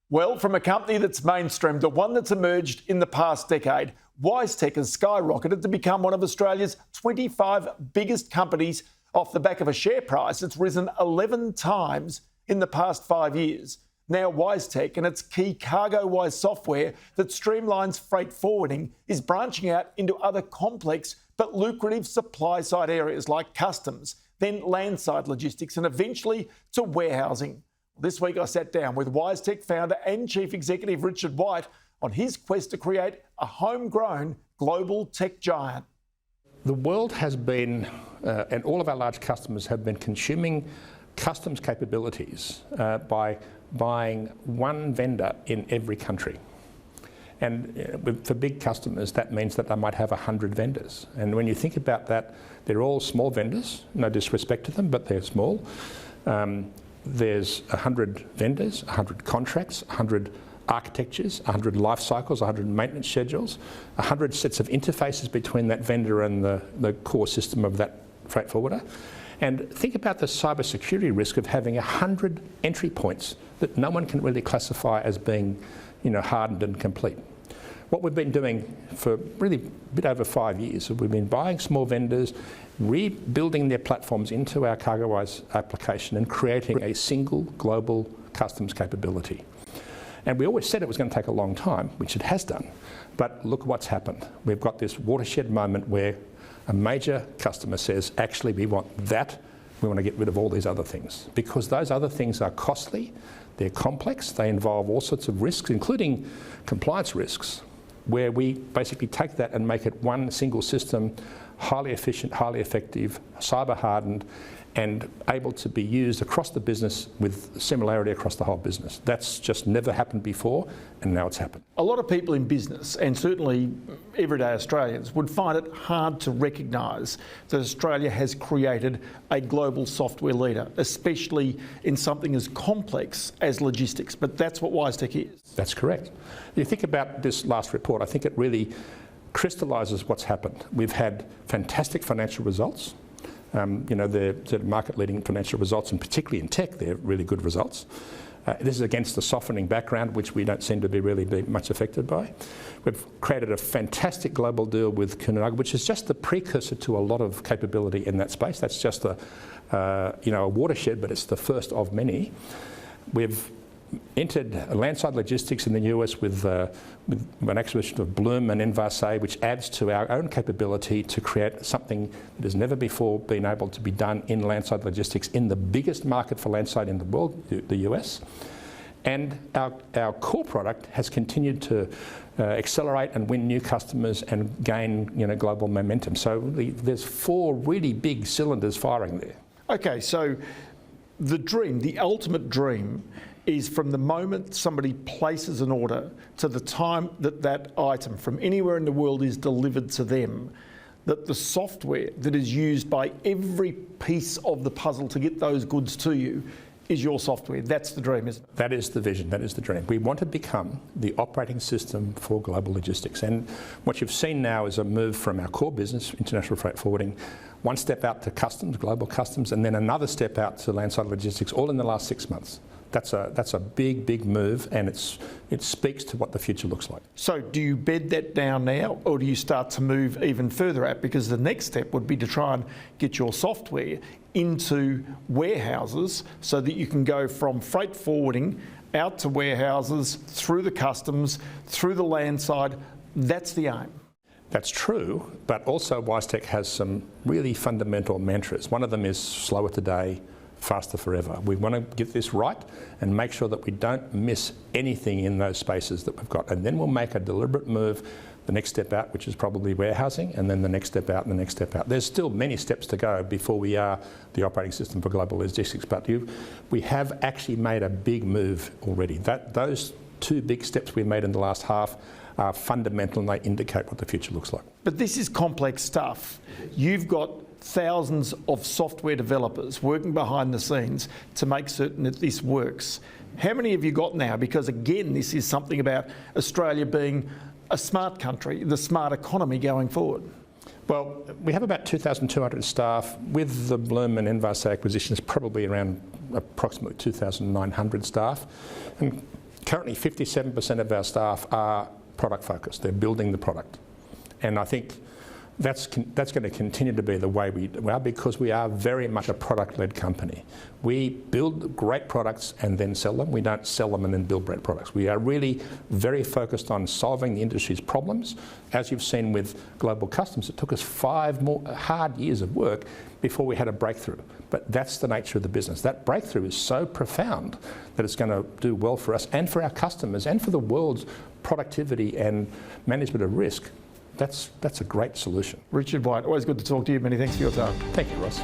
Well, from a company that's mainstream to one that's emerged in the past decade, Wisetech has skyrocketed to become one of Australia's 25 biggest companies off the back of a share price that's risen 11 times in the past 5 years. Now Wisetech and its key CargoWise software that streamlines freight forwarding is branching out into other complex but lucrative supply-side areas like customs, then landside logistics and eventually to warehousing. This week I sat down with Wisetech founder and Chief Executive Richard White on his quest to create a homegrown global tech giant. The world has been, and all of our large customers have been consuming customs capabilities by buying one vendor in every country. And for big customers, that means that they might have 100 vendors. And when you think about that, they're all small vendors, no disrespect to them, but they're small. There's 100 vendors, 100 contracts, 100 architectures, 100 life cycles, 100 maintenance schedules, 100 sets of interfaces between that vendor and the core system of that freight forwarder. And think about the cybersecurity risk of having 100 entry points that no one can really classify as being, hardened and complete. What we've been doing for really a bit over 5 years, we've been buying small vendors, rebuilding their platforms into our CargoWise application and creating a single global customs capability. And we always said it was going to take a long time, which it has done. But look what's happened. We've got this watershed moment where a major customer says, actually, we want that. We want to get rid of all these other things. Because those other things are costly, they're complex, they involve all sorts of risks, including compliance risks, where we basically take that and make it one single system, highly efficient, highly effective, cyber hardened, and able to be used across the business with similarity across the whole business. That's just never happened before, and now it's happened. A lot of people in business, and certainly everyday Australians, would find it hard to recognise that Australia has created a global software leader, especially in something as complex as logistics. But that's what Wisetech is. That's correct. You think about this last report, I think it really crystallises what's happened. We've had fantastic financial results. They're market-leading financial results, and particularly in tech, they're really good results. This is against a softening background, which we don't seem to be really much affected by. We've created a fantastic global deal with Greenwood, which is just the precursor to a lot of capability in that space. That's just a watershed, but it's the first of many. We've entered landside logistics in the US with an acquisition of Bloom and Envase, which adds to our own capability to create something that has never before been able to be done in landside logistics in the biggest market for landside in the world, the US. And our core product has continued to accelerate and win new customers and gain global momentum. So there's 4 really big cylinders firing there. Okay, so the dream, the ultimate dream, is from the moment somebody places an order to the time that that item from anywhere in the world is delivered to them, that the software that is used by every piece of the puzzle to get those goods to you is your software. That's the dream, isn't it? That is the vision, that is the dream. We want to become the operating system for global logistics. And what you've seen now is a move from our core business, international freight forwarding, one step out to customs, global customs, and then another step out to landside logistics, all in the last 6 months. That's a big, big move, and it speaks to what the future looks like. So do you bed that down now, or do you start to move even further out? Because the next step would be to try and get your software into warehouses so that you can go from freight forwarding out to warehouses, through the customs, through the landside. That's the aim. That's true, but also Wisetech has some really fundamental mantras. One of them is slower today, faster forever. We want to get this right and make sure that we don't miss anything in those spaces that we've got. And then we'll make a deliberate move, the next step out, which is probably warehousing, and then the next step out and the next step out. There's still many steps to go before we are the operating system for global logistics, but we have actually made a big move already. Those 2 big steps we made in the last half are fundamental, and they indicate what the future looks like. But this is complex stuff. You've got thousands of software developers working behind the scenes to make certain that this works. How many have you got now? Because again, this is something about Australia being a smart country, the smart economy going forward. Well, we have about 2,200 staff. With the Bloom and Envase acquisitions, probably around approximately 2,900 staff. And Currently, 57% of our staff are product focused. They're building the product. And I think that's going to continue to be the way we are, because we are very much a product-led company. We build great products and then sell them. We don't sell them and then build great products. We are really very focused on solving the industry's problems. As you've seen with Global Customs, it took us 5 more hard years of work before we had a breakthrough. But that's the nature of the business. That breakthrough is so profound that it's going to do well for us and for our customers and for the world's productivity and management of risk. That's a great solution. Richard White, always good to talk to you. Many thanks for your time. Thank you, Ross.